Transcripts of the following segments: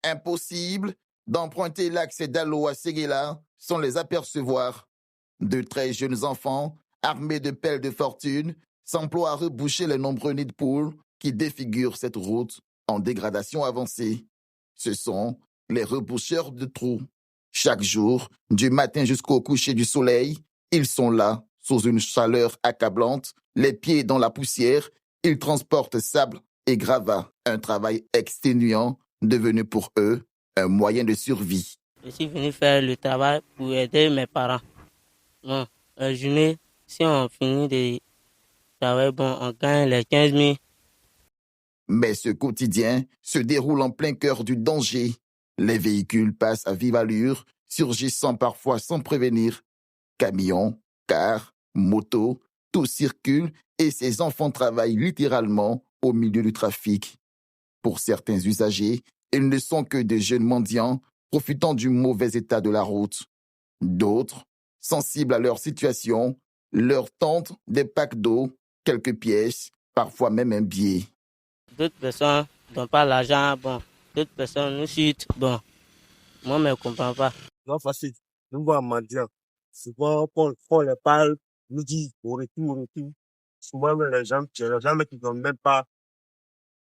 Impossible d'emprunter l'axe d'Alo à Séguéla sans les apercevoir. De très jeunes enfants, armés de pelles de fortune, s'emploient à reboucher les nombreux nids de poules qui défigurent cette route en dégradation avancée. Ce sont les reboucheurs de trous. Chaque jour, du matin jusqu'au coucher du soleil, ils sont là, sous une chaleur accablante, les pieds dans la poussière, ils transportent sable et gravats, un travail exténuant devenu pour eux un moyen de survie. Je suis venu faire le travail pour aider mes parents. Bon, la journée, si on finit de travailler, bon, on gagne les 15 000. Mais ce quotidien se déroule en plein cœur du danger. Les véhicules passent à vive allure, surgissant parfois sans prévenir. Camions, cars, motos, tout circule et ces enfants travaillent littéralement au milieu du trafic. Pour certains usagers, ils ne sont que des jeunes mendiants profitant du mauvais état de la route. D'autres, sensibles à leur situation, leur tentent des packs d'eau, quelques pièces, parfois même un billet. D'autres personnes n'ont pas l'argent, bon. D'autres personnes nous chutent, bon. Moi, je ne comprends pas. Non, facile. Nous voyons mendiants. Souvent, quand on les parle, nous disent au retour. Souvent, les gens qui ne donnent même pas,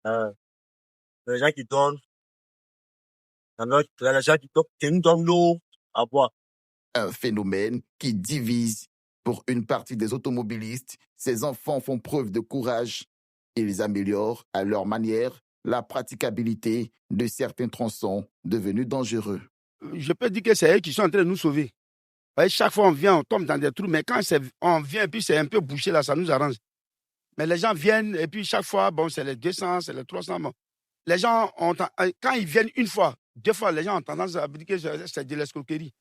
les gens qui donnent, les gens qui nous donnent l'eau à boire. Un phénomène qui divise. Pour une partie des automobilistes, ces enfants font preuve de courage. Ils améliorent, à leur manière, la praticabilité de certains tronçons devenus dangereux. Je peux dire que c'est eux qui sont en train de nous sauver. Chaque fois on vient, on tombe dans des trous, mais quand on vient et puis c'est un peu bouché là, ça nous arrange. Mais les gens viennent et puis chaque fois, bon, c'est les 200, c'est les 300. Bon. Les gens, quand ils viennent une fois, deux fois, les gens ont tendance à dire que c'est de l'escroquerie.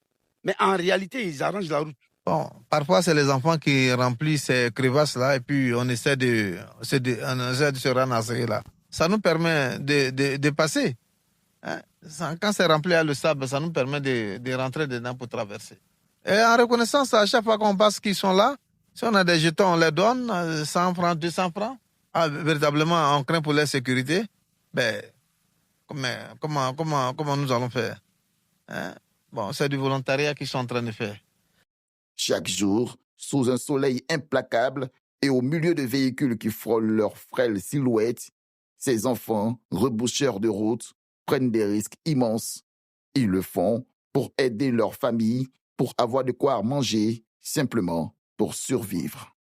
Mais en réalité, ils arrangent la route. Bon, parfois, c'est les enfants qui remplissent ces crevasses-là et puis on essaie de se ramasser là. Ça nous permet de passer. Hein? Quand c'est rempli à le sable, ça nous permet de rentrer dedans pour traverser. Et en reconnaissance, à chaque fois qu'on passe qu'ils sont là, si on a des jetons, on les donne, 100 francs, 200 francs. Ah, véritablement, on craint pour leur sécurité. Ben, comment nous allons faire? Hein? Bon, c'est du volontariat qu'ils sont en train de faire. Chaque jour, sous un soleil implacable et au milieu de véhicules qui frôlent leurs frêles silhouettes, ces enfants, reboucheurs de route, prennent des risques immenses. Ils le font pour aider leur famille, pour avoir de quoi manger, simplement pour survivre.